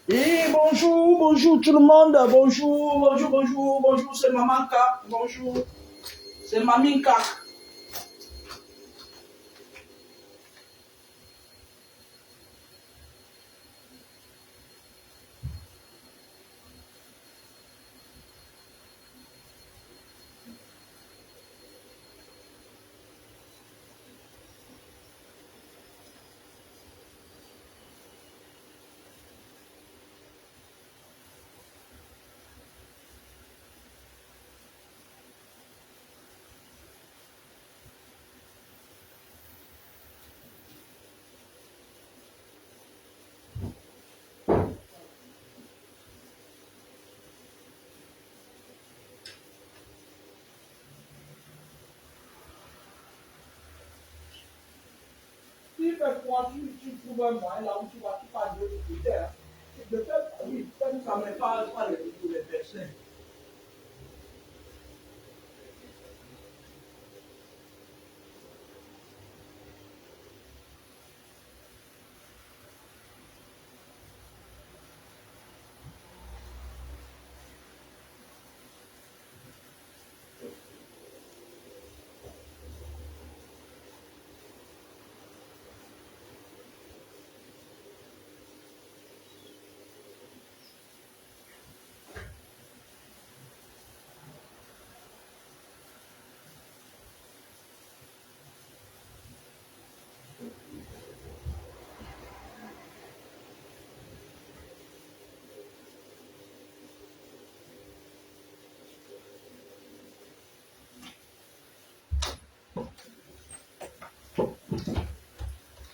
Et bonjour, bonjour tout le monde. Bonjour, bonjour, bonjour, bonjour, c'est Mamanka. Bonjour, c'est Maminka. Si parfois tu trouves un moyen là où tu vas, tu parles de côté, de faire, oui, ça ne met pas les personnes.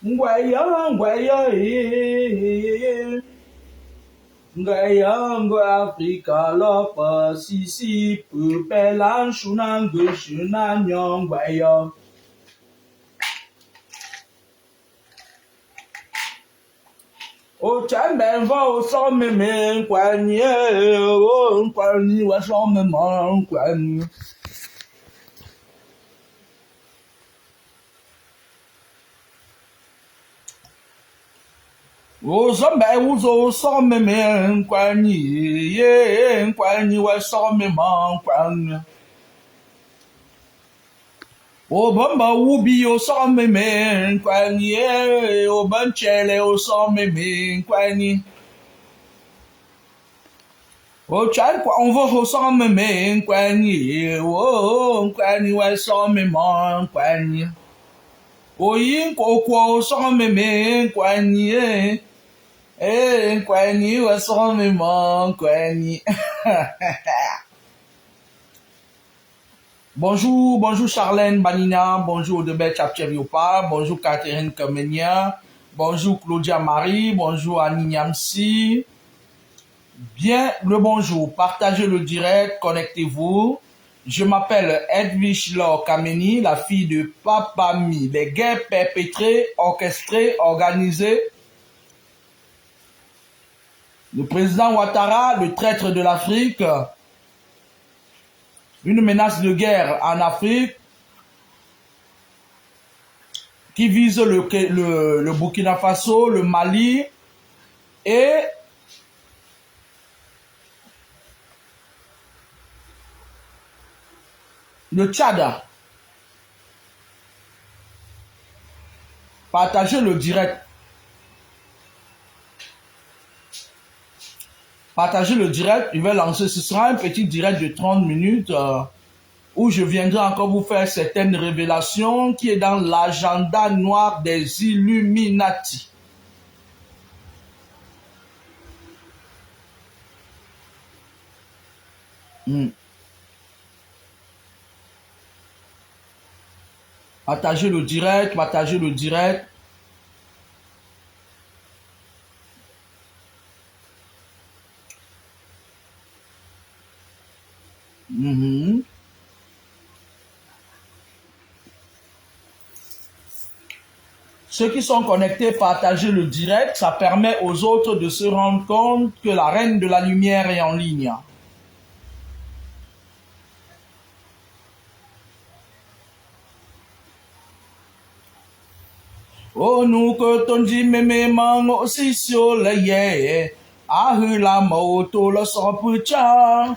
Ngwaya, ngwaya, ngwaya, ngwaya, Afrika lopa, sisi, pupelan, shunangu, shunanyo, ngwaya. O chambe va o somme me nkwanye, o nkwanyi wa somme ma nkwanyi. O somme uzo somme me nkwanyi, ye nkwanyi wa somme ma nkwanyi. O bamba ubi o somme me nkwanyi, o banchele o somme me nkwanyi. O chan kwa onvo o somme me nkwanyi, o nkwanyi wa somme ma nkwanyi. Oyin koko somme me nkwanyi, nkwanyi wa somme ma nkwanyi. Bonjour, bonjour Charlène Banina, bonjour Odebet Chapcheviopa, bonjour Catherine Kamenia, bonjour Claudia Marie, bonjour Annie Niamsi. Bien le bonjour, partagez le direct, connectez-vous. Je m'appelle Edwige Laure Kameni, la fille de Papa Mi. Les guerres perpétrées, orchestrées, organisées. Le président Ouattara, le traître de l'Afrique, une menace de guerre en Afrique qui vise le Burkina Faso, le Mali et le Tchad. Partagez le direct. Partagez le direct. Je vais lancer. Ce sera un petit direct de 30 minutes où je viendrai encore vous faire certaines révélations qui est dans l'agenda noir des Illuminati. Partagez le direct, partagez le direct. Ceux qui sont connectés, partagez le direct. Ça permet aux autres de se rendre compte que la reine de la lumière est en ligne. Oh nous que ton dit mémé mango si sur le yé. ahula moto lo sopucha.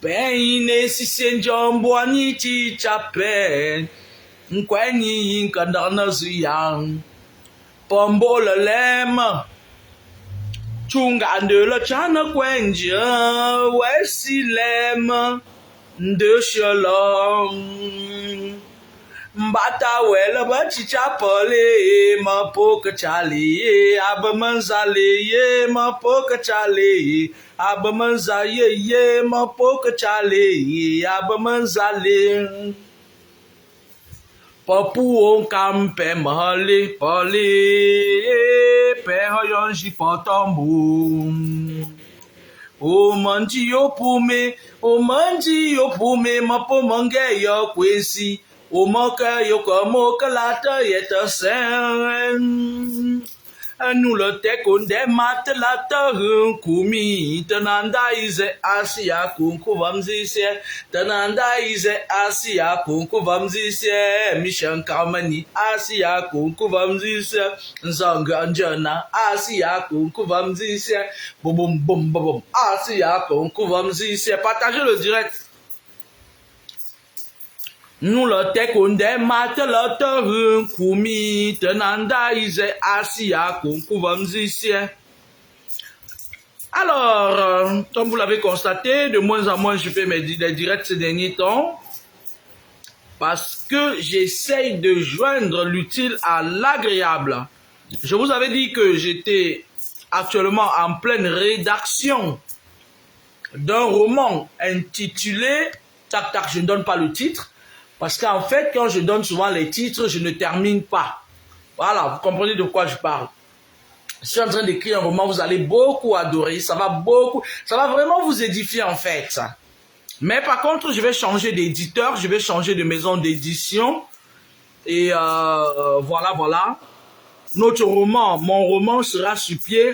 Peine si senjombo ani chi chapen. Nkwenyi nkandana zuyang. Pombo le lem. Chunga de la chana kwenje. Wesi lem. De shalom. Mbata wela bachicha pole ma poka chali abamanzale ye ma poka chali abamanzaye ye ma poka chali abamanzale papu on kampe mahale pole pe hoyonji potombu o manji yo pume ma po mange yo kwesi o moka yoko moka lata yeta sen anu le teko de mat lata kumi tananda ize asia kunku vamzise tananda ize asia kunku vamzise mishan kamani asia kunku vamzise nzanga njana asia kunku vamzise bom bom bom asia kunku vamzise partagez le direct. Nous le tekonde mataloto kumi tenanda ize asia kunkuvamzisien. Alors, comme vous l'avez constaté, de moins en moins je fais mes directs ces derniers temps parce que j'essaye de joindre l'utile à l'agréable. Je vous avais dit que j'étais actuellement en pleine rédaction d'un roman intitulé, tac tac, je ne donne pas le titre, parce qu'en fait, quand je donne souvent les titres, je ne termine pas. Voilà, vous comprenez de quoi je parle. Je suis en train d'écrire un roman, vous allez beaucoup adorer, ça va vraiment vous édifier en fait. Mais par contre, je vais changer d'éditeur, je vais changer de maison d'édition. Et voilà. Notre roman, mon roman sera sur pied.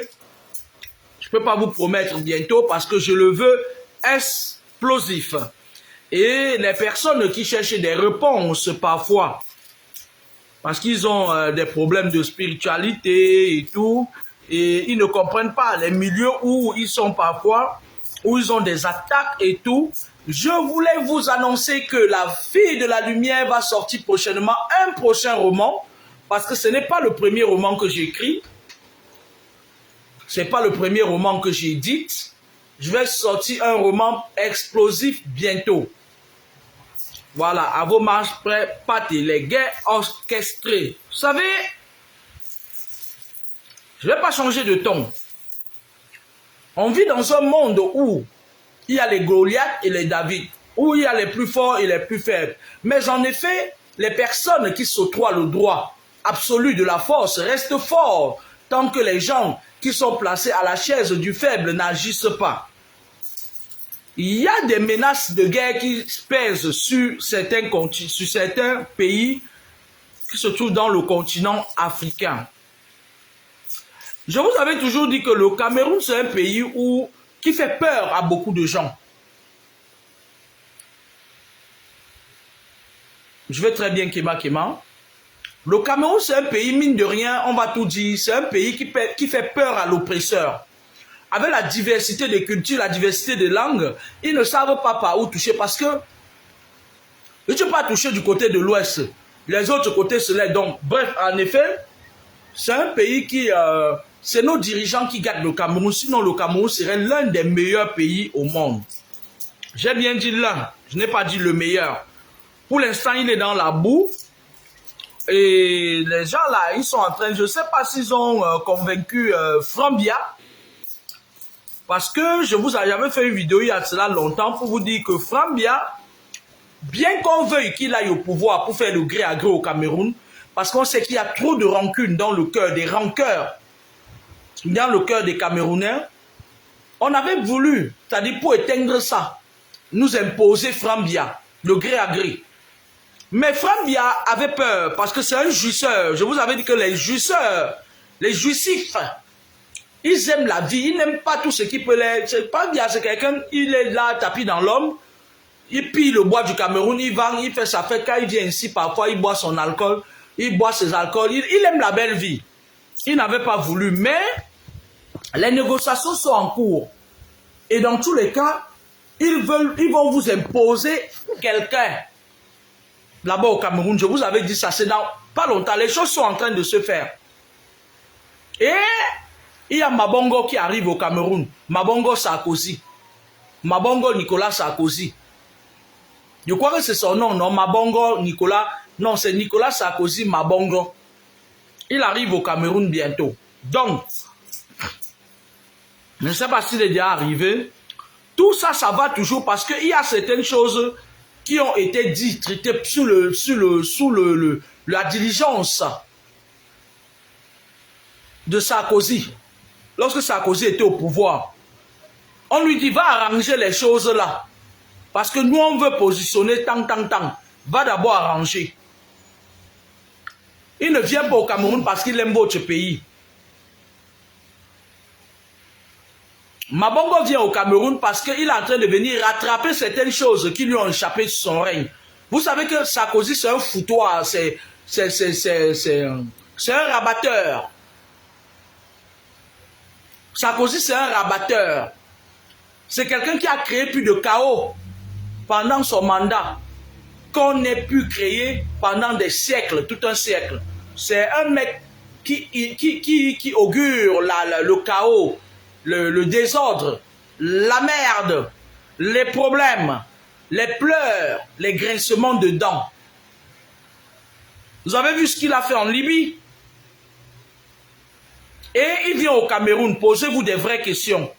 Je ne peux pas vous promettre bientôt parce que je le veux explosif. Et les personnes qui cherchent des réponses parfois, parce qu'ils ont des problèmes de spiritualité et tout, et ils ne comprennent pas les milieux où ils sont parfois, où ils ont des attaques et tout, je voulais vous annoncer que la fille de la lumière va sortir prochainement un prochain roman, parce que ce n'est pas le premier roman que j'écris, ce n'est pas le premier roman que j'édite. Je vais sortir un roman explosif bientôt. Voilà, à vos marches prêts, pâtés, les guerres orchestrées. Vous savez, je ne vais pas changer de ton. On vit dans un monde où il y a les Goliath et les David, où il y a les plus forts et les plus faibles. Mais en effet, les personnes qui s'octroient le droit absolu de la force restent forts tant que les gens qui sont placés à la chaise du faible n'agissent pas. Il y a des menaces de guerre qui pèsent sur certains pays qui se trouvent dans le continent africain. Je vous avais toujours dit que le Cameroun, c'est un pays qui fait peur à beaucoup de gens. Je vais très bien, Kéma. Le Cameroun, c'est un pays, mine de rien, on va tout dire, c'est un pays qui fait peur à l'oppresseur. Avec la diversité des cultures, la diversité des langues, ils ne savent pas par où toucher parce que ils ne sont pas touchés du côté de l'ouest. Les autres côtés, c'est là. Donc, bref, en effet, c'est un pays qui... c'est nos dirigeants qui gardent le Cameroun. Sinon, le Cameroun serait l'un des meilleurs pays au monde. J'ai bien dit l'un. Je n'ai pas dit le meilleur. Pour l'instant, il est dans la boue. Et les gens là, ils sont en train... Je ne sais pas s'ils ont convaincu Frambia. Parce que j'avais fait une vidéo il y a cela longtemps pour vous dire que Frambia, bien qu'on veuille qu'il aille au pouvoir pour faire le gré à gré au Cameroun, parce qu'on sait qu'il y a trop de rancune dans le cœur, des rancœurs dans le cœur des Camerounais, on avait voulu, c'est-à-dire pour éteindre ça, nous imposer Frambia, le gré à gré. Mais Frambia avait peur parce que c'est un jouisseur. Je vous avais dit que les jouisseurs, les jouissifs, ils aiment la vie, ils n'aiment pas tout ce qui peut l'être. Frambia, c'est quelqu'un, il est là, tapis dans l'homme, il pille le bois du Cameroun, il vend, il fait sa fête. Quand il vient ici, parfois, il boit son alcool, il boit ses alcools, il aime la belle vie. Il n'avait pas voulu, mais Les négociations sont en cours. Et dans tous les cas, ils vont vous imposer quelqu'un. Là-bas au Cameroun, je vous avais dit ça, c'est dans pas longtemps. Les choses sont en train de se faire. Et il y a Mabongo qui arrive au Cameroun. Mabongo Sarkozy. Mabongo Nicolas Sarkozy. Je crois que c'est son nom, non? Mabongo Nicolas. Non, c'est Nicolas Sarkozy Mabongo. Il arrive au Cameroun bientôt. Donc, je ne sais pas s'il est déjà arrivé. Tout ça, ça va toujours parce qu'il y a certaines choses qui ont été dites, traitées sous la diligence de Sarkozy. Lorsque Sarkozy était au pouvoir, on lui dit, va arranger les choses là. Parce que nous, on veut positionner tant. Va d'abord arranger. Il ne vient pas au Cameroun parce qu'il aime votre pays. Mabongo vient au Cameroun parce qu'il est en train de venir rattraper certaines choses qui lui ont échappé sur son règne. Vous savez que Sarkozy, c'est un foutoir, c'est un rabatteur. Sarkozy, c'est un rabatteur. C'est quelqu'un qui a créé plus de chaos pendant son mandat qu'on n'ait pu créer pendant des siècles, tout un siècle. C'est un mec qui augure le chaos, le désordre, la merde, les problèmes, les pleurs, les grincements de dents. Vous avez vu ce qu'il a fait en Libye? Et il vient au Cameroun, posez-vous des vraies questions.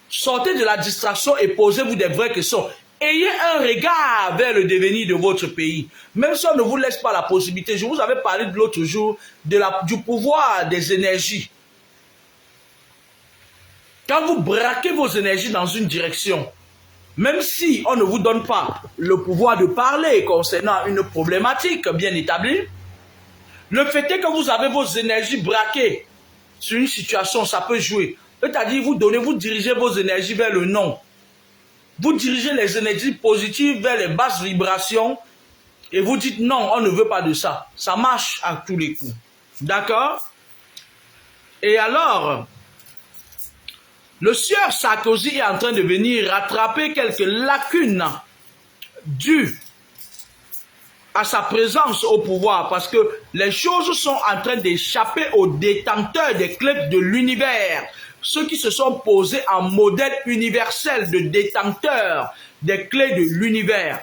Sortez de la distraction et posez-vous des vraies questions. Ayez un regard vers le devenir de votre pays. Même si on ne vous laisse pas la possibilité, je vous avais parlé de l'autre jour du pouvoir des énergies. Quand vous braquez vos énergies dans une direction, même si on ne vous donne pas le pouvoir de parler concernant une problématique bien établie, le fait est que vous avez vos énergies braquées sur une situation, ça peut jouer. C'est-à-dire, vous dirigez vos énergies vers le non. Vous dirigez les énergies positives vers les basses vibrations et vous dites non, on ne veut pas de ça. Ça marche à tous les coups. D'accord? Et alors, le sieur Sarkozy est en train de venir rattraper quelques lacunes dues à sa présence au pouvoir parce que les choses sont en train d'échapper aux détenteurs des clés de l'univers. Ceux qui se sont posés en modèle universel de détenteurs des clés de l'univers.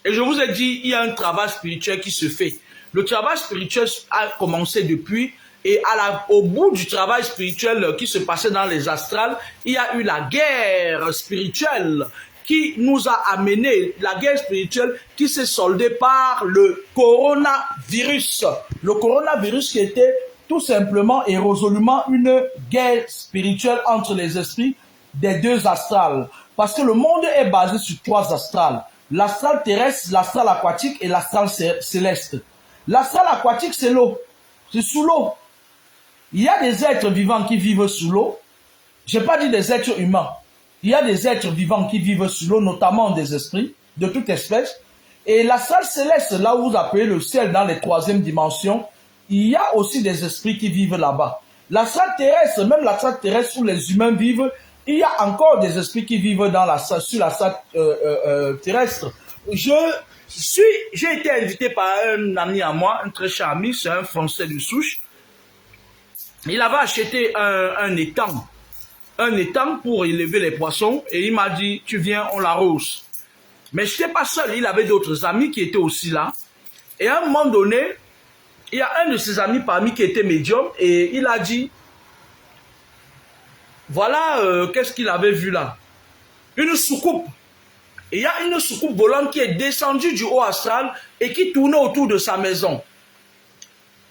Et je vous ai dit, il y a un travail spirituel qui se fait. Le travail spirituel a commencé depuis, et au bout du travail spirituel qui se passait dans les astrales, il y a eu la guerre spirituelle qui nous a amené, la guerre spirituelle qui s'est soldée par le coronavirus. Le coronavirus qui était tout simplement et résolument une guerre spirituelle entre les esprits des deux astrales. Parce que le monde est basé sur trois astrales. L'astral terrestre, l'astral aquatique et l'astral céleste. L'astral aquatique, c'est l'eau. C'est sous l'eau. Il y a des êtres vivants qui vivent sous l'eau. Je n'ai pas dit des êtres humains. Il y a des êtres vivants qui vivent sous l'eau, notamment des esprits de toute espèce. Et l'astral céleste, là où vous appelez le ciel dans les troisièmes dimensions, il y a aussi des esprits qui vivent là-bas. L'astral terrestre, même l'astral terrestre où les humains vivent, il y a encore des esprits qui vivent sur l'astral terrestre. J'ai été invité par un ami à moi, un très cher ami, c'est un Français de souche. Il avait acheté un étang pour élever les poissons et il m'a dit, tu viens, on l'arrose. Mais je n'étais pas seul, il avait d'autres amis qui étaient aussi là. Et à un moment donné, il y a un de ses amis parmi qui était médium et il a dit, voilà, qu'est-ce qu'il avait vu là? Une soucoupe. Et il y a une soucoupe volante qui est descendue du haut astral et qui tournait autour de sa maison.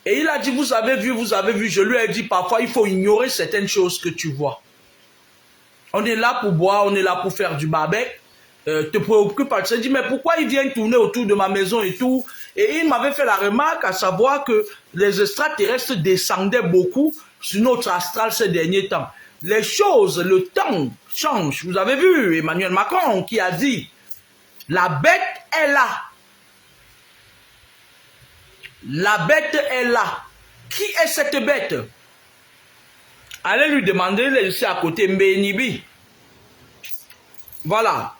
Et il a dit, vous avez vu, je lui ai dit, parfois il faut ignorer certaines choses que tu vois. On est là pour boire, on est là pour faire du barbecue. Te préoccupe pas. Je me dis, mais pourquoi il vient tourner autour de ma maison et tout? Et il m'avait fait la remarque à savoir que les extraterrestres descendaient beaucoup sur notre astral ces derniers temps. Les choses, le temps change. Vous avez vu Emmanuel Macron qui a dit, la bête est là. La bête est là. Qui est cette bête? Allez lui demander, il est ici à côté, Mbenibi. Voilà.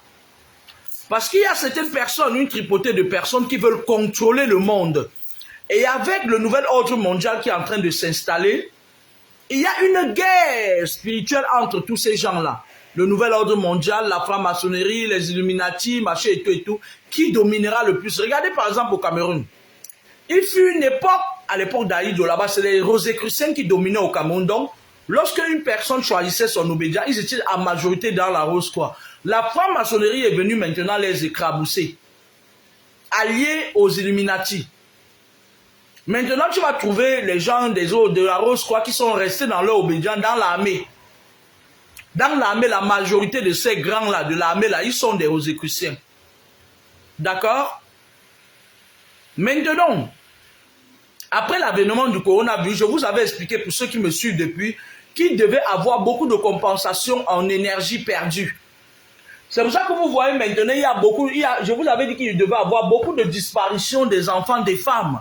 Parce qu'il y a certaines personnes, une tripotée de personnes qui veulent contrôler le monde. Et avec le nouvel ordre mondial qui est en train de s'installer, il y a une guerre spirituelle entre tous ces gens-là. Le nouvel ordre mondial, la franc-maçonnerie, les Illuminati, machin et tout, qui dominera le plus. Regardez par exemple au Cameroun. Il fut une époque, à l'époque d'Aïdo, là-bas, c'est les Rosicruciens qui dominaient au Cameroun. Donc, lorsque une personne choisissait son obédience, ils étaient en majorité dans la rose, quoi. La franc-maçonnerie est venue maintenant les écrabousser, alliés aux Illuminati. Maintenant, tu vas trouver les gens des autres, de la rose, quoi, qui sont restés dans leur obédience, dans l'armée. Dans l'armée, la majorité de ces grands-là, de l'armée, là, ils sont des Rosicruciens. D'accord? Maintenant, après l'avènement du coronavirus, je vous avais expliqué, pour ceux qui me suivent depuis, qu'il devait avoir beaucoup de compensation en énergie perdue. C'est pour ça que vous voyez maintenant, il y a beaucoup, je vous avais dit qu'il devait avoir beaucoup de disparitions des enfants, des femmes.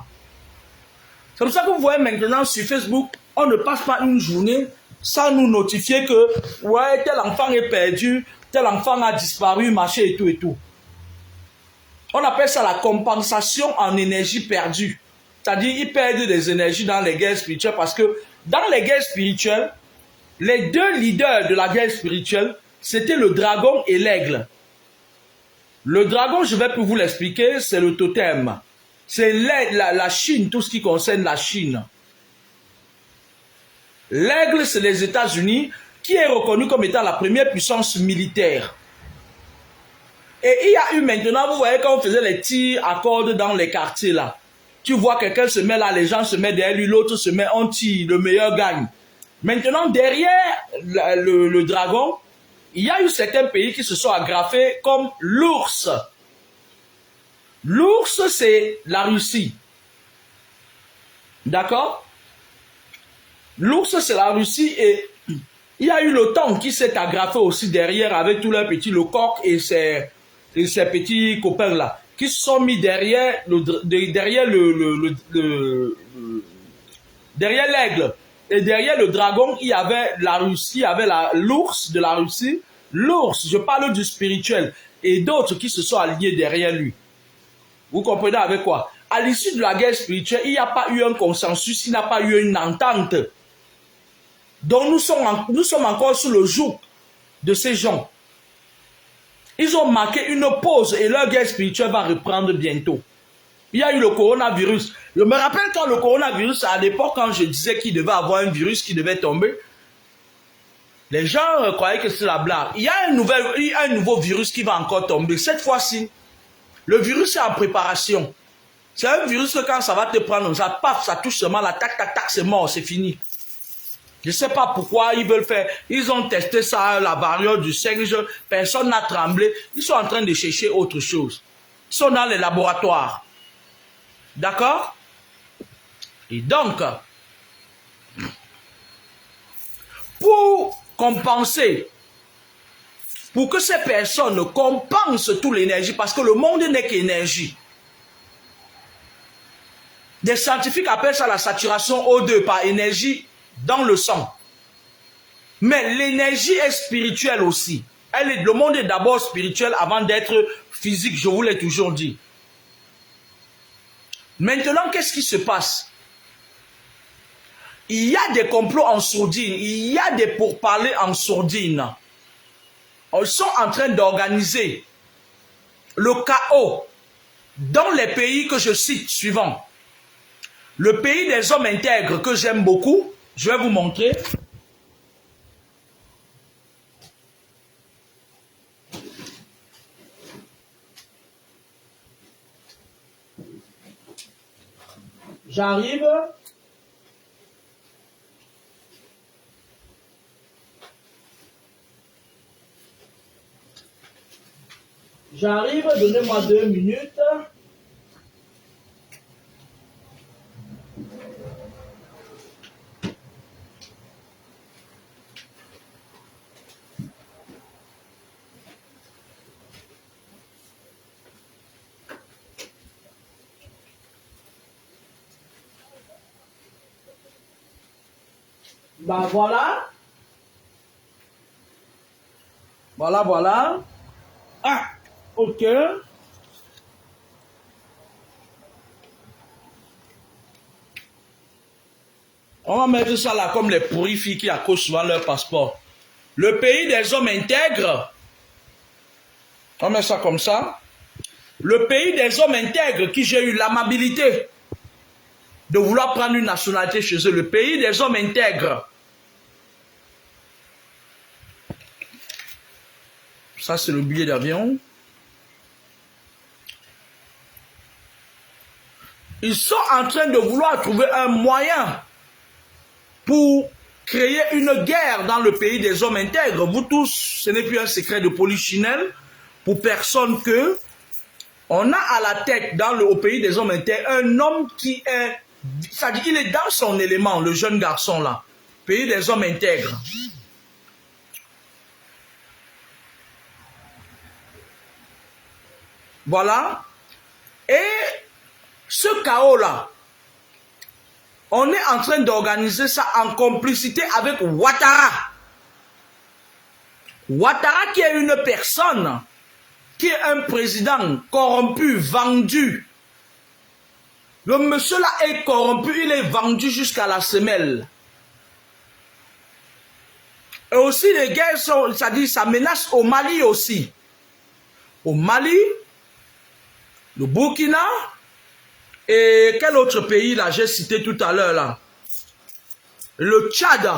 C'est pour ça que vous voyez maintenant sur Facebook, on ne passe pas une journée sans nous notifier que, ouais, tel enfant est perdu, tel enfant a disparu, machin et tout et tout. On appelle ça la compensation en énergie perdue. C'est-à-dire, ils perdent des énergies dans les guerres spirituelles parce que dans les guerres spirituelles, les deux leaders de la guerre spirituelle, c'était le dragon et l'aigle. Le dragon, je vais vous l'expliquer, c'est le totem. C'est la Chine, tout ce qui concerne la Chine. L'aigle, c'est les États-Unis, qui est reconnu comme étant la première puissance militaire. Et il y a eu maintenant, vous voyez, quand on faisait les tirs à cordes dans les quartiers là, tu vois quelqu'un se met là, les gens se mettent derrière lui, l'autre se met, on tire, le meilleur gagne. Maintenant, derrière le dragon, il y a eu certains pays qui se sont agrafés comme l'ours. L'ours, c'est la Russie. D'accord? L'ours, c'est la Russie et il y a eu l'OTAN qui s'est agrafé aussi derrière avec tous leurs petits, le coq et ses petits copains là, qui se sont mis derrière derrière l'aigle. Et derrière le dragon, il y avait la Russie, il y avait l'ours de la Russie. L'ours, je parle du spirituel. Et d'autres qui se sont alliés derrière lui. Vous comprenez avec quoi? À l'issue de la guerre spirituelle, il n'y a pas eu un consensus, il n'y a pas eu une entente. Donc nous sommes encore sous le joug de ces gens. Ils ont marqué une pause et leur guerre spirituelle va reprendre bientôt. Il y a eu le coronavirus. Je me rappelle quand le coronavirus, à l'époque, quand je disais qu'il devait avoir un virus qui devait tomber, les gens croyaient que c'est la blague. Il y a un nouveau virus qui va encore tomber. Cette fois-ci, le virus est en préparation. C'est un virus que quand ça va te prendre, ça paf, ça touche seulement la tac, tac, tac, c'est mort, c'est fini. Je ne sais pas pourquoi ils veulent faire. Ils ont testé ça, la variole du singe, personne n'a tremblé. Ils sont en train de chercher autre chose. Ils sont dans les laboratoires. D'accord? Et donc, pour compenser, pour que ces personnes compensent toute l'énergie, parce que le monde n'est qu'énergie. Des scientifiques appellent ça la saturation O2 par énergie dans le sang. Mais l'énergie est spirituelle aussi. Le monde est d'abord spirituel avant d'être physique, je vous l'ai toujours dit. Maintenant, qu'est-ce qui se passe? Il y a des complots en sourdine, il y a des pourparlers en sourdine. Ils sont en train d'organiser le chaos dans les pays que je cite suivants. Le pays des hommes intègres que j'aime beaucoup, je vais vous montrer. J'arrive. J'arrive, donnez-moi 2 minutes. Ben voilà. Voilà, voilà. Ah, ok. On va mettre ça là comme les pourris filles qui accrochent souvent leur passeport. Le pays des hommes intègres. On met ça comme ça. Le pays des hommes intègres qui j'ai eu l'amabilité de vouloir prendre une nationalité chez eux. Le pays des hommes intègres. Ça, c'est le billet d'avion. Ils sont en train de vouloir trouver un moyen pour créer une guerre dans le pays des hommes intègres. Vous tous, ce n'est plus un secret de polichinelle pour personne que on a à la tête au pays des hommes intègres un homme qui est, c'est-à-dire il est dans son élément, le jeune garçon là. Pays des hommes intègres. Voilà. Et ce chaos-là, on est en train d'organiser ça en complicité avec Ouattara. Ouattara qui est une personne, qui est un président corrompu, vendu. Le monsieur là est corrompu, il est vendu jusqu'à la semelle. Et aussi les guerres sont, c'est-à-dire ça menace au Mali aussi. Au Mali, le Burkina, et quel autre pays là, j'ai cité tout à l'heure là? Le Tchad.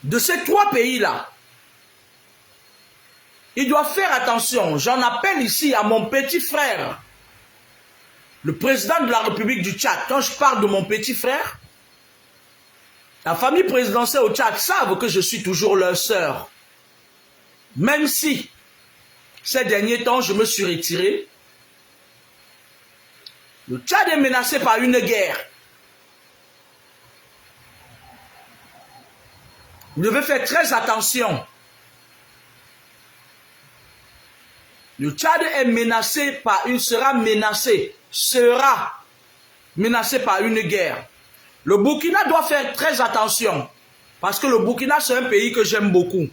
De ces trois pays là, il doit faire attention. J'en appelle ici à mon petit frère, le président de la République du Tchad. Quand je parle de mon petit frère, la famille présidentielle au Tchad savent que je suis toujours leur sœur. Même si, ces derniers temps, je me suis retiré. Le Tchad est menacé par une guerre. Vous devez faire très attention. Le Tchad est menacé par sera menacé par une guerre. Le Burkina doit faire très attention. Parce que le Burkina, c'est un pays que j'aime beaucoup.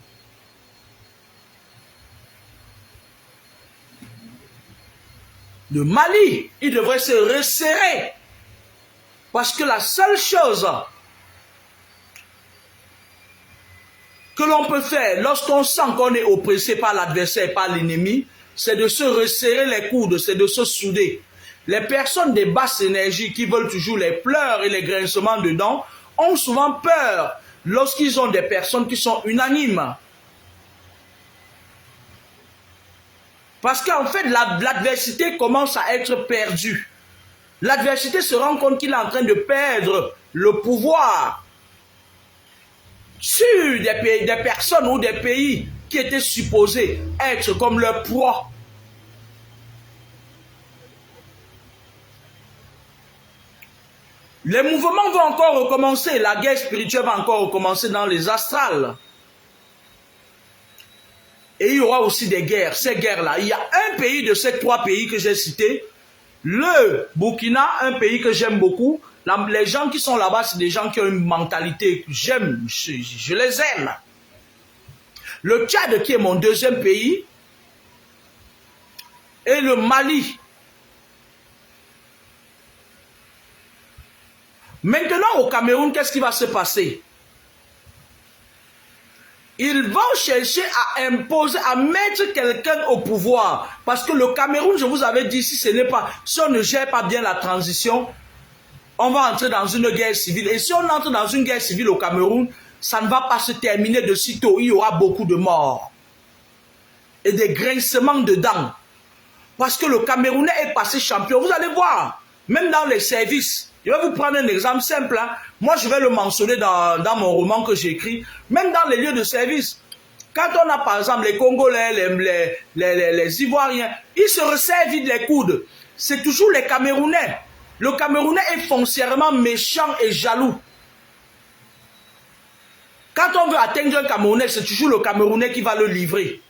Le Mali, il devrait se resserrer. Parce que la seule chose que l'on peut faire lorsqu'on sent qu'on est oppressé par l'adversaire, par l'ennemi, c'est de se resserrer les coudes, c'est de se souder. Les personnes de basse énergie qui veulent toujours les pleurs et les grincements de dents ont souvent peur lorsqu'ils ont des personnes qui sont unanimes. Parce qu'en fait, l'adversité commence à être perdue. L'adversité se rend compte qu'il est en train de perdre le pouvoir sur des personnes ou des pays qui étaient supposés être comme leur proie. Les mouvements vont encore recommencer, la guerre spirituelle va encore recommencer dans les astrales. Et il y aura aussi des guerres, ces guerres-là. Il y a un pays de ces trois pays que j'ai cités, le Burkina, un pays que j'aime beaucoup. Les gens qui sont là-bas, c'est des gens qui ont une mentalité que j'aime, je les aime. Le Tchad, qui est mon deuxième pays, et le Mali. Maintenant, au Cameroun, qu'est-ce qui va se passer? Ils vont chercher à imposer, à mettre quelqu'un au pouvoir. Parce que le Cameroun, je vous avais dit, si on ne gère pas bien la transition, on va entrer dans une guerre civile. Et si on entre dans une guerre civile au Cameroun, ça ne va pas se terminer de sitôt. Il y aura beaucoup de morts. Et des grincements de dents. Parce que le Camerounais est passé champion. Vous allez voir, même dans les services. Je vais vous prendre un exemple simple. Hein. Moi, je vais le mentionner dans mon roman que j'ai écrit. Même dans les lieux de service. Quand on a, par exemple, les Congolais, les Ivoiriens, ils se resserrent vite les coudes. C'est toujours les Camerounais. Le Camerounais est foncièrement méchant et jaloux. Quand on veut atteindre un Camerounais, c'est toujours le Camerounais qui va le livrer.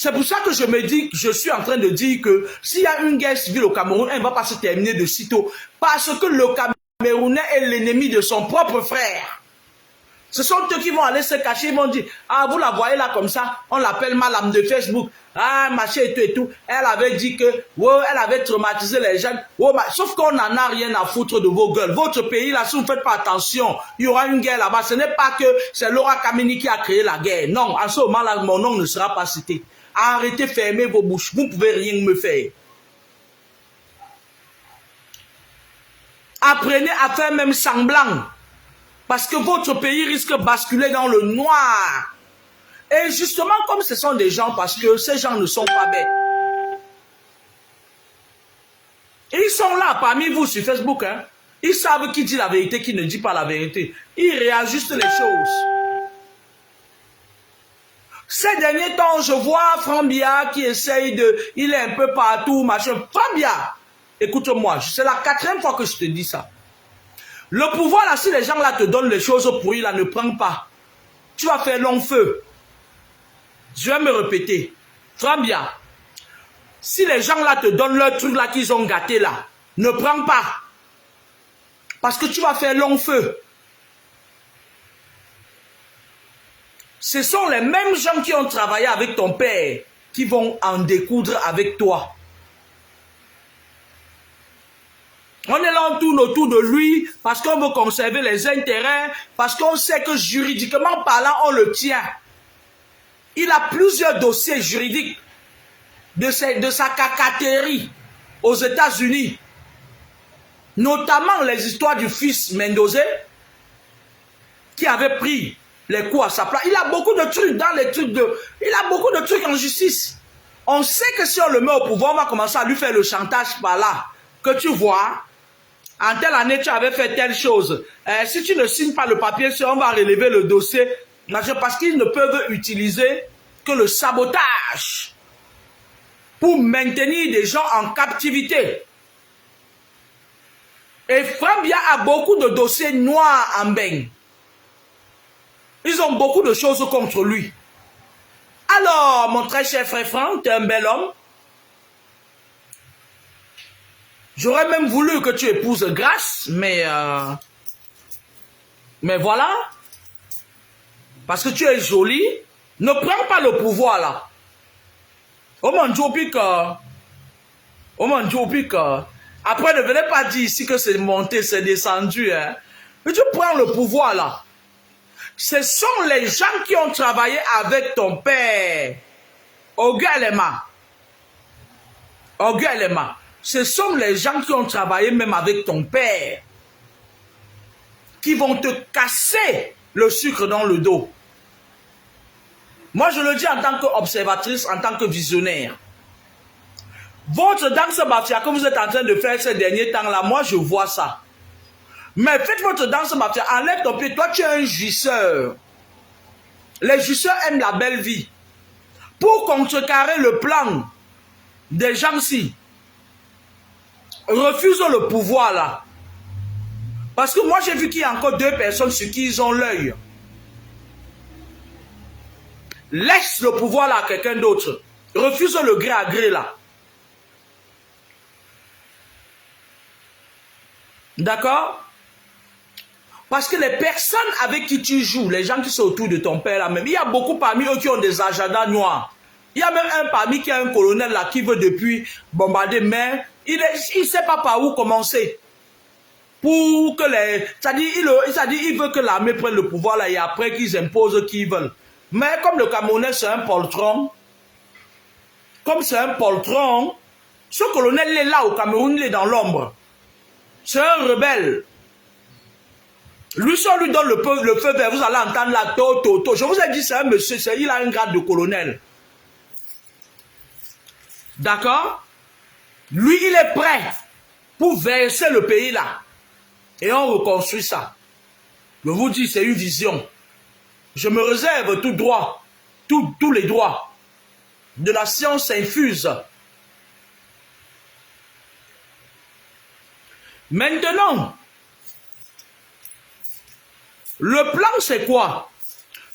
C'est pour ça que je me dis, je suis en train de dire que s'il y a une guerre civile au Cameroun, elle ne va pas se terminer de sitôt. Parce que le Camerounais est l'ennemi de son propre frère. Ce sont eux qui vont aller se cacher, ils vont dire, ah, vous la voyez là comme ça, on l'appelle madame de Facebook, ah, machin et tout, elle avait dit que, wow, elle avait traumatisé les jeunes, wow, sauf qu'on n'en a rien à foutre de vos gueules. Votre pays là, si vous ne faites pas attention, il y aura une guerre là-bas. Ce n'est pas que c'est Laura Kamini qui a créé la guerre. Non, à ce moment-là, mon nom ne sera pas cité. Arrêtez, fermez vos bouches, vous ne pouvez rien me faire. Apprenez à faire même semblant. Parce que votre pays risque de basculer dans le noir. Et justement, comme ce sont des gens, parce que ces gens ne sont pas bêtes. Ils sont là parmi vous sur Facebook. Hein. Ils savent qui dit la vérité, qui ne dit pas la vérité. Ils réajustent les choses. Ces derniers temps, je vois Frambia qui essaye de... Il est un peu partout, machin. Frambia, écoute-moi, c'est la 4e fois que je te dis ça. Le pouvoir, là, si les gens là te donnent les choses pourries, là, ne prends pas. Tu vas faire long feu. Je vais me répéter. Frambia, si les gens là te donnent leur truc là qu'ils ont gâté là, ne prends pas. Parce que tu vas faire long feu. Ce sont les mêmes gens qui ont travaillé avec ton père qui vont en découdre avec toi. On est là, on tourne autour de lui parce qu'on veut conserver les intérêts, parce qu'on sait que juridiquement parlant, on le tient. Il a plusieurs dossiers juridiques de sa cacatérie aux États-Unis, notamment les histoires du fils Mendoza qui avait pris les coups à sa place. Il a beaucoup de trucs dans les trucs de... Il a beaucoup de trucs en justice. On sait que si on le met au pouvoir, on va commencer à lui faire le chantage par là. Que tu vois... En telle année, tu avais fait telle chose. Si tu ne signes pas le papier, on va relever le dossier. Parce qu'ils ne peuvent utiliser que le sabotage pour maintenir des gens en captivité. Et Frambia a beaucoup de dossiers noirs en beigne. Ils ont beaucoup de choses contre lui. Alors, mon très cher frère Franck, tu es un bel homme. J'aurais même voulu que tu épouses Grace, mais voilà. Parce que tu es jolie. Ne prends pas le pouvoir là. Après, ne venez pas dire ici que c'est monté, c'est descendu. Hein. Mais tu prends le pouvoir là. Ce sont les gens qui ont travaillé avec ton père. Ogalema. Ce sont les gens qui ont travaillé même avec ton père qui vont te casser le sucre dans le dos. Moi, je le dis en tant qu'observatrice, en tant que visionnaire. Votre danse mafia que vous êtes en train de faire ces derniers temps-là, moi, je vois ça. Mais faites votre danse mafia, enlève ton pied. Toi, tu es un jouisseur. Les jouisseurs aiment la belle vie. Pour contrecarrer le plan des gens-ci, refuse le pouvoir là. Parce que moi j'ai vu qu'il y a encore 2 personnes sur qui ils ont l'œil. Laisse le pouvoir là à quelqu'un d'autre. Refuse le gré à gré là. D'accord? Parce que les personnes avec qui tu joues, les gens qui sont autour de ton père là même, il y a beaucoup parmi eux qui ont des agendas noirs. Il y a même un parmi qui a un colonel là qui veut depuis bombarder, mais il ne sait pas par où commencer. Pour que les... C'est-à-dire, il veut que l'armée prenne le pouvoir là et après qu'ils imposent qu'ils veulent. Mais comme le Camerounais c'est un poltron, ce colonel il est là au Cameroun, il est dans l'ombre. C'est un rebelle. Lui, si on lui donne le feu vert, vous allez entendre la to. Je vous ai dit, c'est un monsieur, il a un grade de colonel. D'accord? Lui, il est prêt pour verser le pays là. Et on reconstruit ça. Je vous dis, c'est une vision. Je me réserve tout droit, tous les droits. De la science infuse. Maintenant, le plan c'est quoi?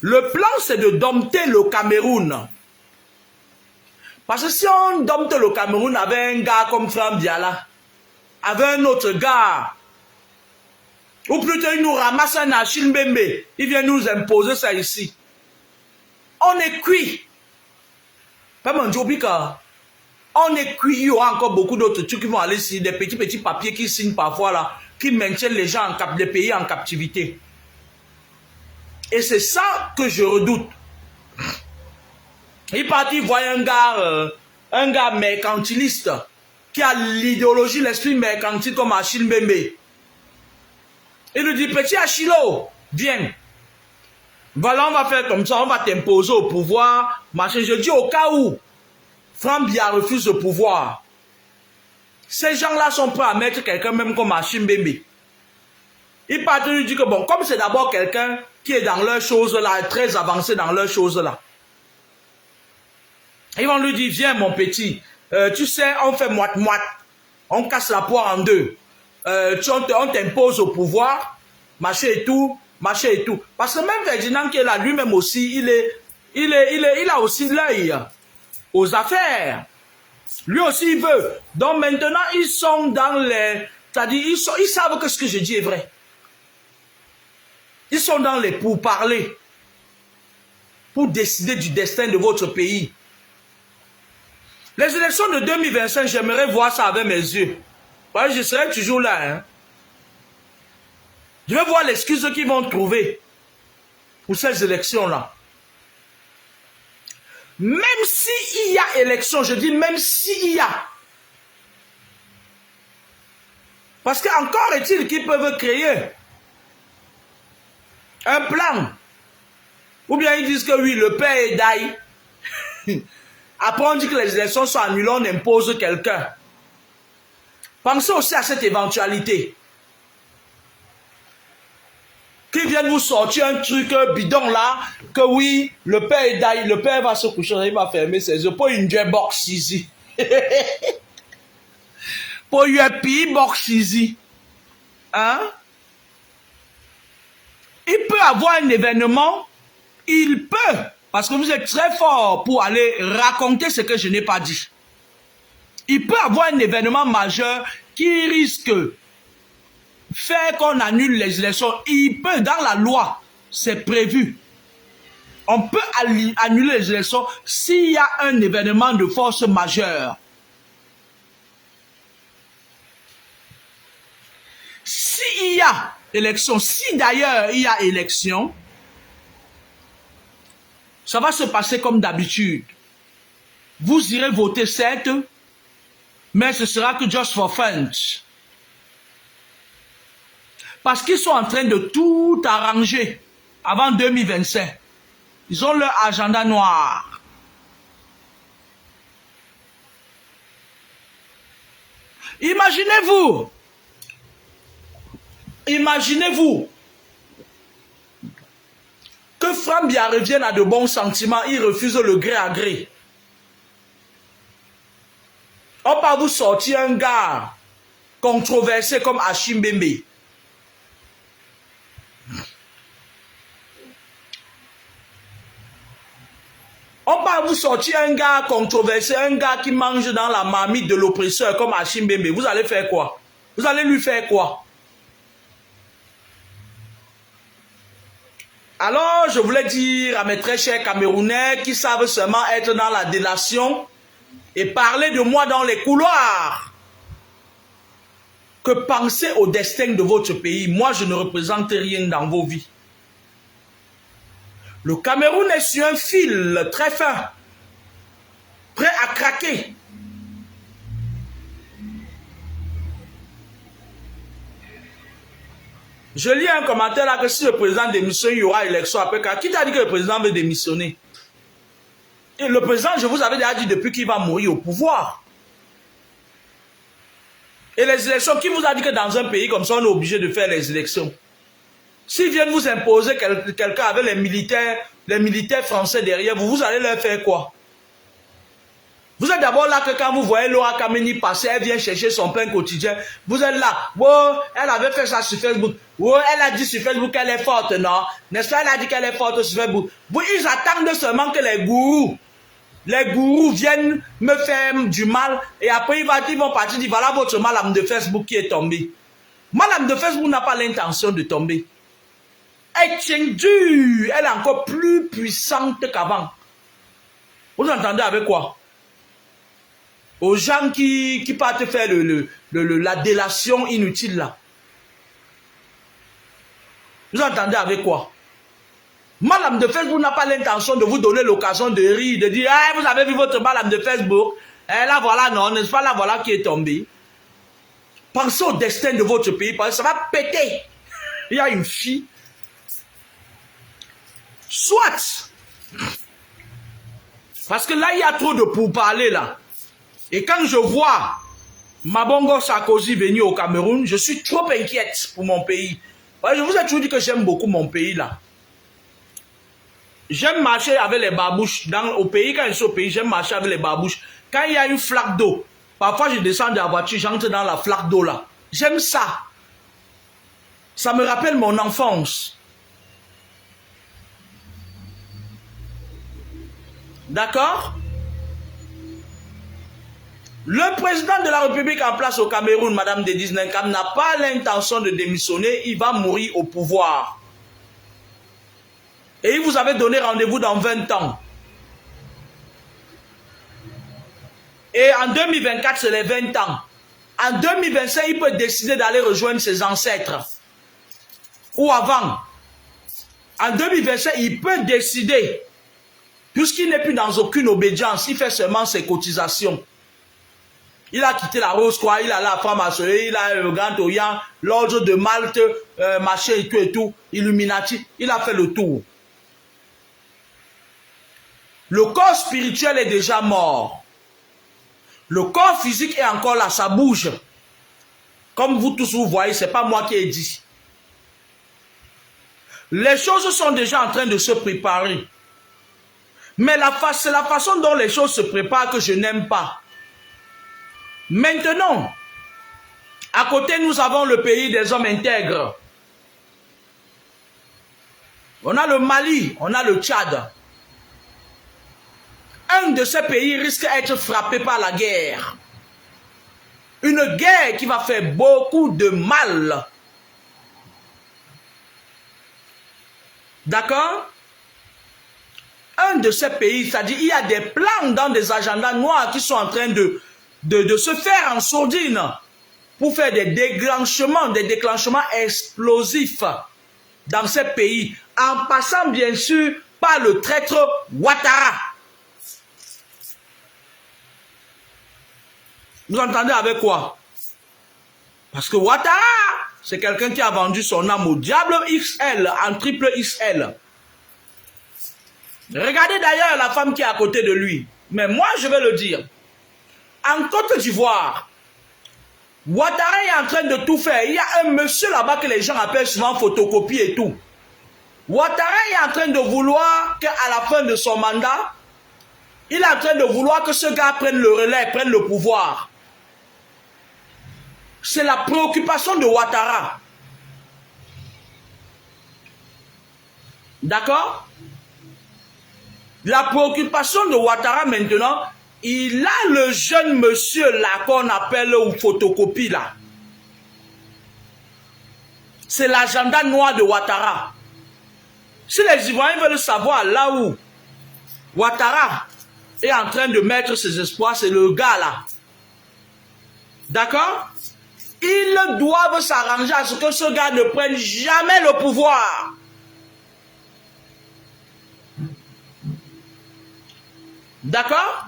Le plan c'est de dompter le Cameroun. Parce que si on dompte le Cameroun avec un gars comme Frambia là, avec un autre gars Ou plutôt, il nous ramasse un Achille Mbembe. Il vient nous imposer ça ici. On est cuit. Pas mon Jobika. On est cuit. Il y aura encore beaucoup d'autres trucs qui vont aller sur des petits papiers qui signent parfois là, qui maintiennent les gens les pays en captivité. Et c'est ça que je redoute. Il partit voir un gars mercantiliste qui a l'idéologie, l'esprit mercantile comme Achille Mbembe. Il lui dit, petit Achilo, viens. Voilà, on va faire comme ça, on va t'imposer au pouvoir. Machin. Je dis au cas où Franck Biya refuse le pouvoir. Ces gens-là sont prêts à mettre quelqu'un même comme Achille Mbembe. Il part lui dit que bon, comme c'est d'abord quelqu'un qui est dans leurs choses là, très avancé dans leurs choses là. Ils vont lui dire, viens mon petit, tu sais, on fait moite-moite. On casse la poire en deux. On t'impose au pouvoir, machin et tout, machin et tout. Parce que même Ferdinand qui est là, lui-même aussi, il a aussi l'œil aux affaires. Lui aussi, il veut. Donc maintenant, ils sont dans les... C'est-à-dire, ils savent que ce que je dis est vrai. Ils sont dans les pourparlers pour décider du destin de votre pays. Les élections de 2025, j'aimerais voir ça avec mes yeux. Ouais, je serai toujours là. Hein. Je vais voir l'excuse qu'ils vont trouver pour ces élections-là. Même s'il y a élection, je dis même s'il y a. Parce qu'encore est-il qu'ils peuvent créer un plan. Ou bien ils disent que oui, le père est d'ail. Après on dit que les élections sont annulées, on impose quelqu'un. Pensez aussi à cette éventualité. Qu'ils viennent vous sortir un truc bidon là, que oui, le père est d'ail, le père va se coucher, il va fermer ses yeux pour une box ici. Pour une pays box ici. Hein? Il peut avoir un événement, il peut, parce que vous êtes très fort pour aller raconter ce que je n'ai pas dit. Il peut avoir un événement majeur qui risque de faire qu'on annule les élections. Il peut, dans la loi, c'est prévu. On peut annuler les élections s'il y a un événement de force majeure. S'il y a élection, si d'ailleurs il y a élection, ça va se passer comme d'habitude. Vous irez voter certes, mais ce sera que just for fun. Parce qu'ils sont en train de tout arranger avant 2025. Ils ont leur agenda noir. Imaginez-vous que Franck Biya revienne à de bons sentiments, il refuse le gré à gré. On va vous sortir un gars controversé comme Achille Mbembe. On va vous sortir un gars controversé, un gars qui mange dans la marmite de l'oppresseur comme Achille Mbembe. Vous allez faire quoi? Vous allez lui faire quoi? Alors, je voulais dire à mes très chers Camerounais qui savent seulement être dans la délation et parler de moi dans les couloirs, que pensez au destin de votre pays. Moi, je ne représente rien dans vos vies. Le Cameroun est sur un fil très fin, prêt à craquer. Je lis un commentaire là que si le président démissionne, il y aura élection après. Qui t'a dit que le président veut démissionner? Et le président, je vous avais déjà dit depuis qu'il va mourir au pouvoir. Et les élections, qui vous a dit que dans un pays comme ça, on est obligé de faire les élections? S'ils viennent vous imposer quelqu'un avec les militaires français derrière vous, vous allez leur faire quoi? Vous êtes d'abord là que quand vous voyez Laura Kameni passer, elle vient chercher son pain quotidien. Vous êtes là. Oh, elle avait fait ça sur Facebook. Oh, elle a dit sur Facebook qu'elle est forte, non? N'est-ce pas? Elle a dit qu'elle est forte sur Facebook. Ils attendent seulement que les gourous viennent me faire du mal. Et après, ils vont partir dire, voilà votre mal de Facebook qui est tombé. Madame de Facebook n'a pas l'intention de tomber. Elle tient dur. Elle est encore plus puissante qu'avant. Vous entendez avec quoi? Aux gens qui partent faire la délation inutile là. Vous entendez avec quoi? Madame de Facebook n'a pas l'intention de vous donner l'occasion de rire, de dire ah, vous avez vu votre madame de Facebook. Eh, là voilà, non, n'est-ce pas, là voilà qui est tombé. Pensez au destin de votre pays, parce que ça va péter. Il y a une fille. Soit. Parce que là, il y a trop de pourparlers là. Et quand je vois Mabongo Sarkozy venir au Cameroun, je suis trop inquiète pour mon pays. Je vous ai toujours dit que j'aime beaucoup mon pays là. J'aime marcher avec les babouches. Au pays, quand je suis au pays, j'aime marcher avec les babouches. Quand il y a une flaque d'eau, parfois je descends de la voiture, j'entre dans la flaque d'eau là. J'aime ça. Ça me rappelle mon enfance. D'accord? Le président de la République en place au Cameroun, Madame Dédis Nenkam, n'a pas l'intention de démissionner. Il va mourir au pouvoir. Et il vous avait donné rendez-vous dans 20 ans. Et en 2024, c'est les 20 ans. En 2025, il peut décider d'aller rejoindre ses ancêtres. Ou avant. En 2025, il peut décider. Puisqu'il n'est plus dans aucune obédience, il fait seulement ses cotisations. Il a quitté la Rose Croix, il a la franc-maçonnerie, il a le Grand Orient, l'ordre de Malte, machin et tout, Illuminati. Il a fait le tour. Le corps spirituel est déjà mort. Le corps physique est encore là, ça bouge. Comme vous tous vous voyez, ce n'est pas moi qui ai dit. Les choses sont déjà en train de se préparer. Mais c'est la façon dont les choses se préparent que je n'aime pas. Maintenant, à côté, nous avons le pays des hommes intègres. On a le Mali, on a le Tchad. Un de ces pays risque d'être frappé par la guerre. Une guerre qui va faire beaucoup de mal. D'accord? Un de ces pays, c'est-à-dire il y a des plans dans des agendas noirs qui sont en train de se faire en sourdine pour faire des déclenchements explosifs dans ces pays, en passant bien sûr par le traître Ouattara. Vous entendez avec quoi? Parce que Ouattara, c'est quelqu'un qui a vendu son âme au diable XL, en triple XL. Regardez d'ailleurs la femme qui est à côté de lui. Mais moi, je vais le dire. En Côte d'Ivoire, Ouattara est en train de tout faire. Il y a un monsieur là-bas que les gens appellent souvent photocopie et tout. Ouattara est en train de vouloir qu'à la fin de son mandat, il est en train de vouloir que ce gars prenne le relais, prenne le pouvoir. C'est la préoccupation de Ouattara. D'accord? La préoccupation de Ouattara maintenant, il a le jeune monsieur là qu'on appelle ou photocopie là. C'est l'agenda noir de Ouattara. Si les Ivoiriens veulent savoir là où Ouattara est en train de mettre ses espoirs, c'est le gars là. D'accord? Ils doivent s'arranger à ce que ce gars ne prenne jamais le pouvoir. D'accord?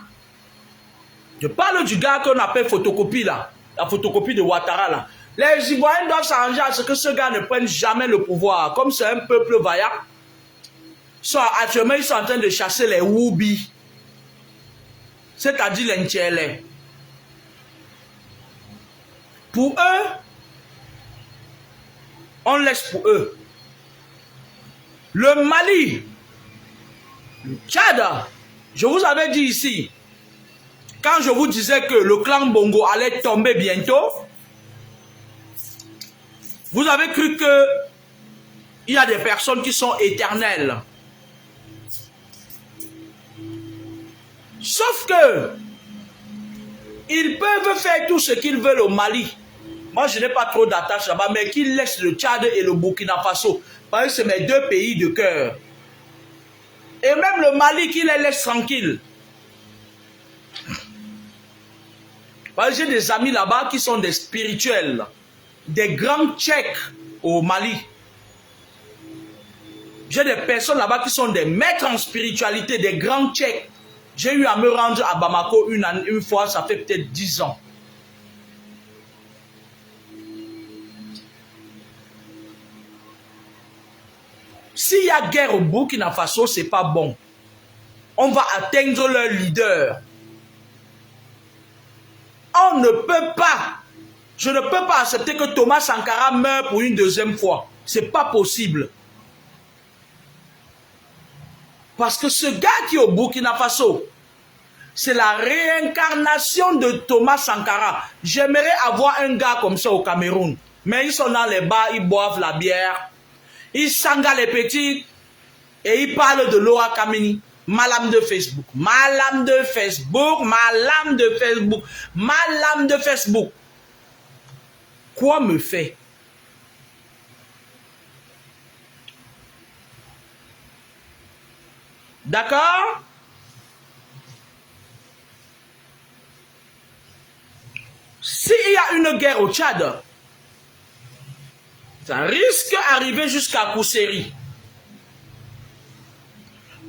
Je parle du gars qu'on appelle photocopie là. La photocopie de Ouattara là. Les Ivoiriens doivent s'arranger à ce que ce gars ne prenne jamais le pouvoir. Comme c'est un peuple vaillant. Actuellement, ils sont en train de chasser les Woubi. C'est-à-dire les Ntchele. Pour eux, on laisse pour eux. Le Mali, le Tchad, je vous avais dit ici, quand je vous disais que le clan Bongo allait tomber bientôt, vous avez cru que il y a des personnes qui sont éternelles. Sauf que ils peuvent faire tout ce qu'ils veulent au Mali. Moi, je n'ai pas trop d'attache là-bas, mais qu'il laisse le Tchad et le Burkina Faso. Parce que c'est mes deux pays de cœur. Et même le Mali, qu'il les laisse tranquilles. Parce que j'ai des amis là-bas qui sont des spirituels. Des grands Tchèques au Mali. J'ai des personnes là-bas qui sont des maîtres en spiritualité, des grands Tchèques. J'ai eu à me rendre à Bamako une fois, ça fait peut-être 10 ans. S'il y a guerre au Burkina Faso, ce n'est pas bon. On va atteindre leur leader. On ne peut pas. Je ne peux pas accepter que Thomas Sankara meure pour une deuxième fois. Ce n'est pas possible. Parce que ce gars qui est au Burkina Faso, c'est la réincarnation de Thomas Sankara. J'aimerais avoir un gars comme ça au Cameroun. Mais ils sont dans les bars, ils boivent la bière. Ils sangalent les petits. Et ils parlent de Laura Kamini. Ma lame de Facebook. Ma lame de Facebook. Ma lame de Facebook. Ma lame de Facebook. Quoi me fait? D'accord? S'il y a une guerre au Tchad, ça risque d'arriver jusqu'à Kousséri.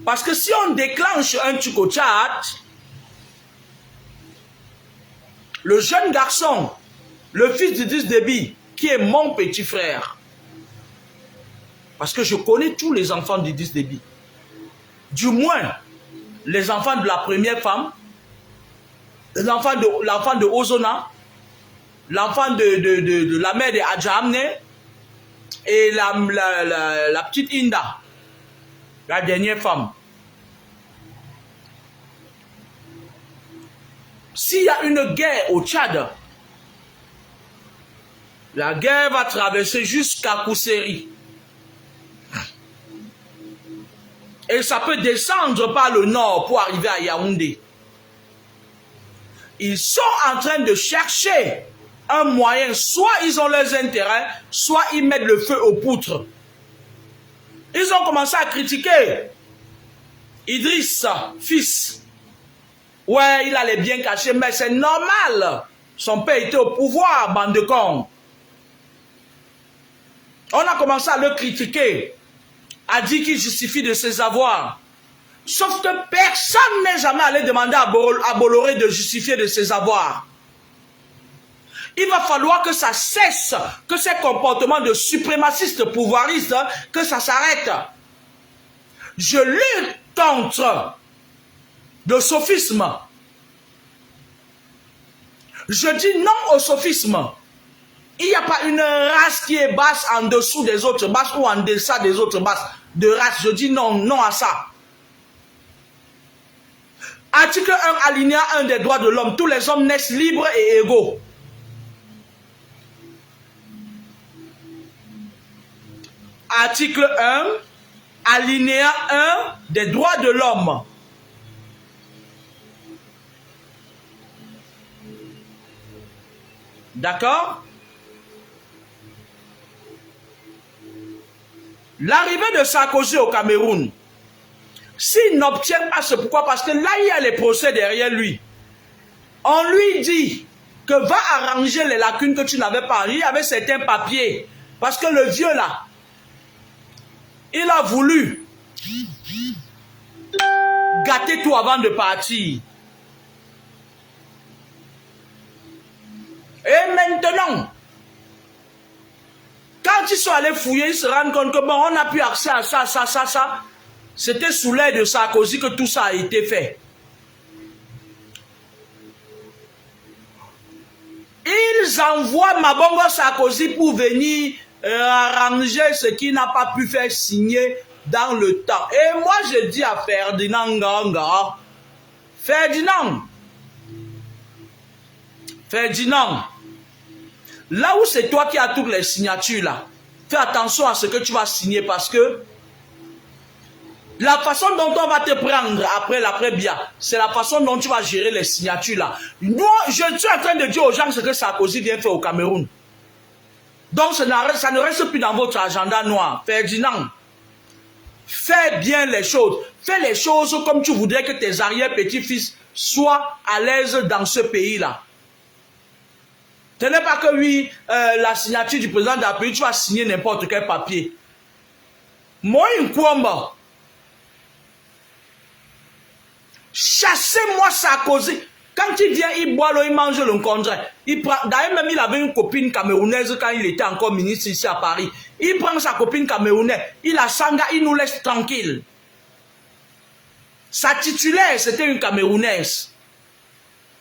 Parce que si on déclenche un truc au Tchad, le jeune garçon, le fils d'Idriss Déby, qui est mon petit frère, parce que je connais tous les enfants d'Idriss Déby, du moins les enfants de la première femme, l'enfant de Ozona, l'enfant de la mère de Adjahamne et la petite Inda, la dernière femme. S'il y a une guerre au Tchad, la guerre va traverser jusqu'à Kousséri. Et ça peut descendre par le nord pour arriver à Yaoundé. Ils sont en train de chercher un moyen, soit ils ont leurs intérêts, soit ils mettent le feu aux poutres. Ils ont commencé à critiquer Idriss, fils. Ouais, il allait bien cacher, mais c'est normal. Son père était au pouvoir, bande de cons. On a commencé à le critiquer, a dit qu'il justifie de ses avoirs. Sauf que personne n'est jamais allé demander à Bolloré de justifier de ses avoirs. Il va falloir que ça cesse, que ces comportements de suprémacistes pouvoiristes, que ça s'arrête. Je lutte contre le sophisme. Je dis non au sophisme. Il n'y a pas une race qui est basse en dessous des autres basses ou en deçà des autres basses de race. Je dis non, non à ça. Article 1, alinéa 1 des droits de l'homme. Tous les hommes naissent libres et égaux. Article 1, alinéa 1 des droits de l'homme. D'accord? L'arrivée de Sarkozy au Cameroun, s'il n'obtient pas ce pourquoi, parce que là, il y a les procès derrière lui. On lui dit que va arranger les lacunes que tu n'avais pas. Il y avait certains papiers. Parce que le vieux là, il a voulu gâter tout avant de partir. Et maintenant, quand ils sont allés fouiller, ils se rendent compte que bon, on n'a plus accès à ça. C'était sous l'aide de Sarkozy que tout ça a été fait. Ils envoient Mabongo Sarkozy pour venir arranger ce qu'il n'a pas pu faire signer dans le temps. Et moi, je dis à Ferdinand Nganga, Ferdinand, là où c'est toi qui as toutes les signatures là, fais attention à ce que tu vas signer parce que la façon dont on va te prendre après l'après-bien, c'est la façon dont tu vas gérer les signatures là. Moi, je suis en train de dire aux gens ce que Sarkozy vient faire au Cameroun. Donc ça ne reste plus dans votre agenda noir. Ferdinand, fais bien les choses. Fais les choses comme tu voudrais que tes arrière-petits-fils soient à l'aise dans ce pays-là. Ce n'est pas que oui, la signature du président de la République, tu vas signer n'importe quel papier. Moi, une combat. Chassez-moi Sarkozy. Quand il vient, il boit l'eau, il mange le contraire. D'ailleurs, même il avait une copine camerounaise quand il était encore ministre ici à Paris. Il prend sa copine camerounaise, il la sanga, il nous laisse tranquille. Sa titulaire, c'était une camerounaise.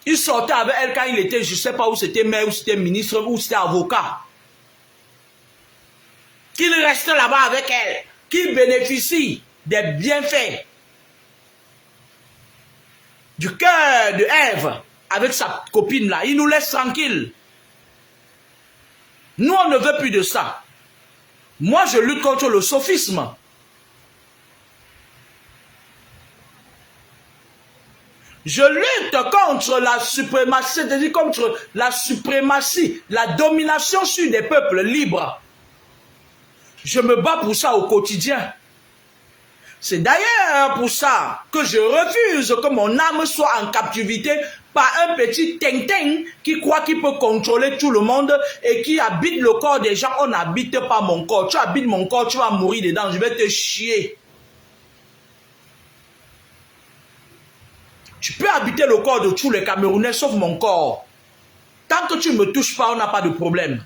Il sortait avec elle quand il était, je ne sais pas où c'était maire, où c'était ministre, où c'était avocat. Qu'il reste là-bas avec elle, qu'il bénéficie des bienfaits du cœur de Ève avec sa copine là. Il nous laisse tranquille. Nous, on ne veut plus de ça. Moi, je lutte contre le sophisme. Je lutte contre la suprématie, c'est-à-dire contre la suprématie, la domination sur des peuples libres. Je me bats pour ça au quotidien. C'est d'ailleurs pour ça que je refuse que mon âme soit en captivité par un petit tintin qui croit qu'il peut contrôler tout le monde et qui habite le corps des gens. On n'habite pas mon corps. Tu habites mon corps, tu vas mourir dedans. Je vais te chier. Tu peux habiter le corps de tous les Camerounais sauf mon corps. Tant que tu ne me touches pas, on n'a pas de problème.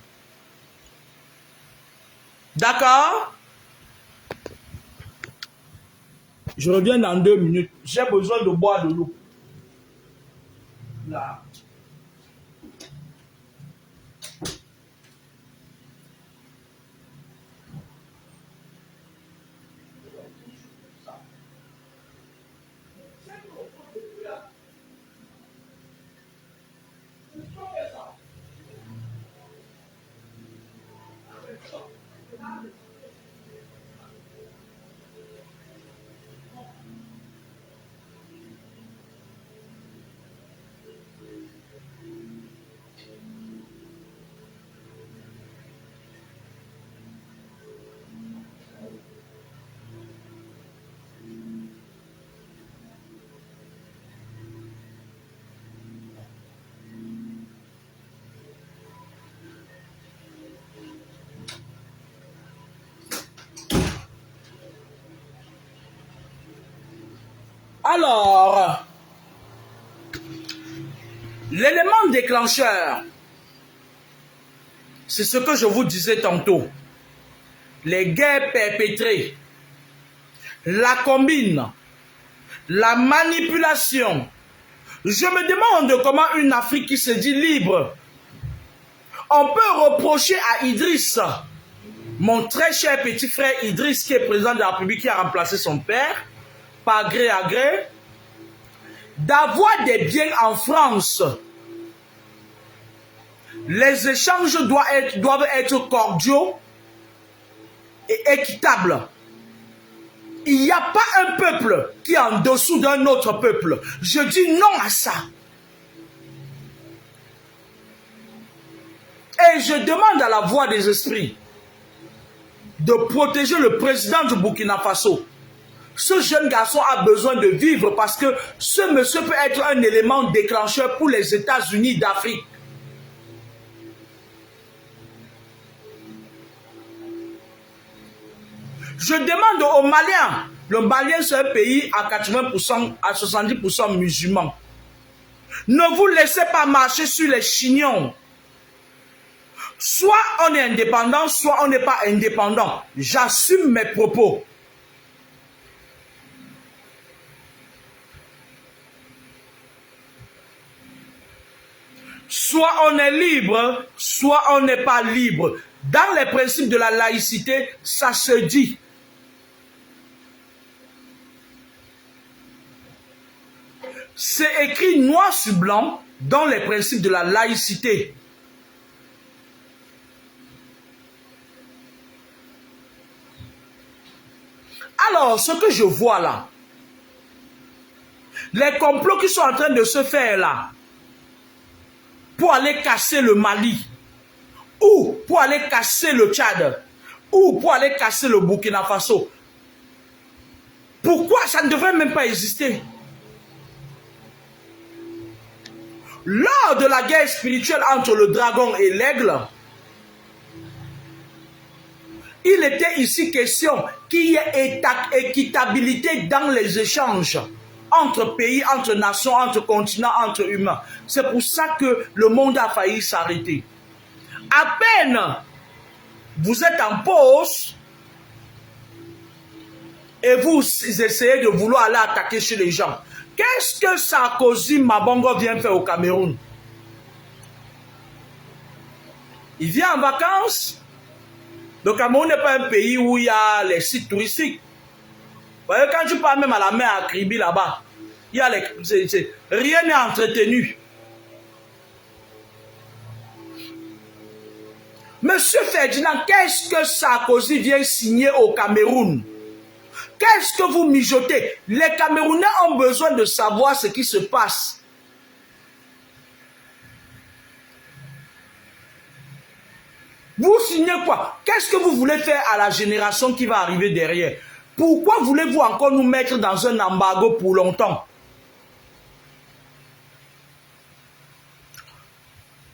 D'accord? Je reviens dans 2 minutes. J'ai besoin de boire de l'eau. Là. Alors, l'élément déclencheur, c'est ce que je vous disais tantôt. Les guerres perpétrées, la combine, la manipulation. Je me demande comment une Afrique qui se dit libre, on peut reprocher à Idriss, mon très cher petit frère Idriss, qui est président de la République, qui a remplacé son père, par gré à gré, d'avoir des biens en France. Les échanges doivent être cordiaux et équitables. Il n'y a pas un peuple qui est en dessous d'un autre peuple. Je dis non à ça. Et je demande à la voix des esprits de protéger le président du Burkina Faso. Ce jeune garçon a besoin de vivre parce que ce monsieur peut être un élément déclencheur pour les États-Unis d'Afrique. Je demande aux Maliens. Le Malien, c'est un pays à 80%, à 70% musulmans. Ne vous laissez pas marcher sur les chignons. Soit on est indépendant, soit on n'est pas indépendant. J'assume mes propos. Soit on est libre, soit on n'est pas libre. Dans les principes de la laïcité, ça se dit. C'est écrit noir sur blanc dans les principes de la laïcité. Alors, ce que je vois là, les complots qui sont en train de se faire là, pour aller casser le Mali, ou pour aller casser le Tchad ou pour aller casser le Burkina Faso. Pourquoi ça ne devrait même pas exister? Lors de la guerre spirituelle entre le dragon et l'aigle, il était ici question qu'il y ait équitabilité dans les échanges entre pays, entre nations, entre continents, entre humains. C'est pour ça que le monde a failli s'arrêter. À peine vous êtes en pause et vous essayez de vouloir aller attaquer chez les gens. Qu'est-ce que Sarkozy Mabongo vient faire au Cameroun? Il vient en vacances. Le Cameroun n'est pas un pays où il y a les sites touristiques. Vous voyez, quand tu pars même à la mer à Kribi là-bas, il y a rien n'est entretenu. Monsieur Ferdinand, qu'est-ce que Sarkozy vient signer au Cameroun? Qu'est-ce que vous mijotez? Les Camerounais ont besoin de savoir ce qui se passe. Vous signez quoi? Qu'est-ce que vous voulez faire à la génération qui va arriver derrière? Pourquoi voulez-vous encore nous mettre dans un embargo pour longtemps?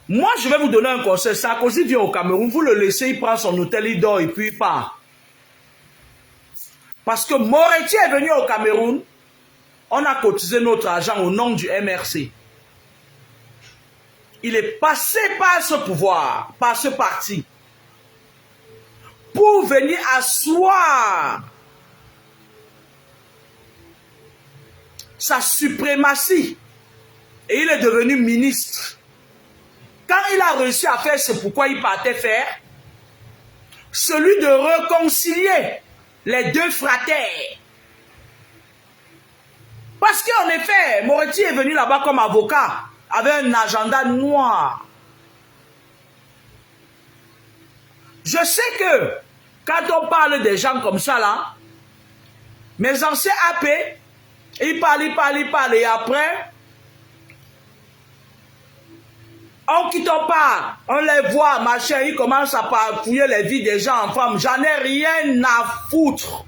Moi, je vais vous donner un conseil. Sarkozy vient au Cameroun, vous le laissez, il prend son hôtel, il dort et puis il part. Parce que Moretti est venu au Cameroun, on a cotisé notre argent au nom du MRC. Il est passé par ce pouvoir, par ce parti, pour venir asseoir sa suprématie. Et il est devenu ministre. Quand il a réussi à faire ce pourquoi il partait faire, celui de réconcilier les deux fratères. Parce qu'en effet, Moretti est venu là-bas comme avocat, avec un agenda noir. Je sais que, quand on parle des gens comme ça là, mes anciens AP, ils parlent, et après, on quitte pas, on les voit, machin, ils commencent à fouiller les vies des gens en femmes. J'en ai rien à foutre.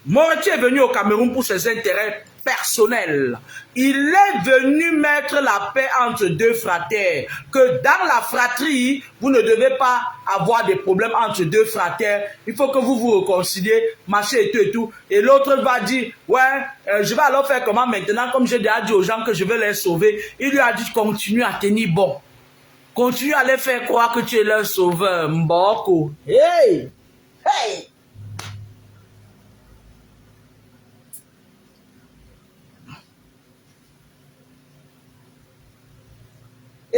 Moretti est venu au Cameroun pour ses intérêts personnels. Il est venu mettre la paix entre deux fratères. Que dans la fratrie, vous ne devez pas avoir des problèmes entre deux fratères. Il faut que vous vous réconciliez, machin et tout et tout. Et l'autre va dire, ouais, je vais alors faire comment maintenant, comme j'ai déjà dit aux gens que je vais les sauver. Il lui a dit, continue à tenir bon. Continue à les faire croire que tu es leur sauveur. Mboko. Hey! Hey!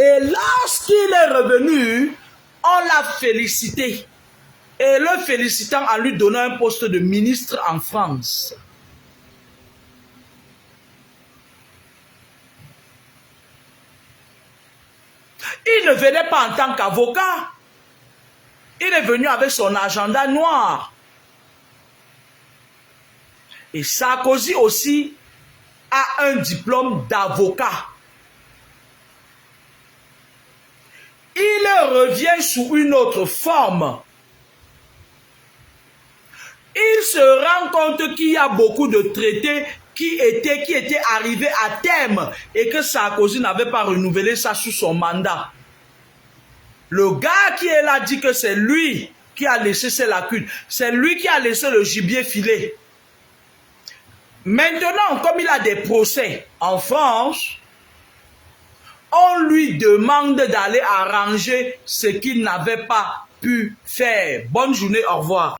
Et lorsqu'il est revenu, on l'a félicité. Et le félicitant en lui donnant un poste de ministre en France. Il ne venait pas en tant qu'avocat. Il est venu avec son agenda noir. Et Sarkozy aussi a un diplôme d'avocat. Il revient sous une autre forme. Il se rend compte qu'il y a beaucoup de traités qui étaient arrivés à terme et que Sarkozy n'avait pas renouvelé ça sous son mandat. Le gars qui est là dit que c'est lui qui a laissé ses lacunes. C'est lui qui a laissé le gibier filer. Maintenant, comme il a des procès en France, on lui demande d'aller arranger ce qu'il n'avait pas pu faire. Bonne journée, au revoir.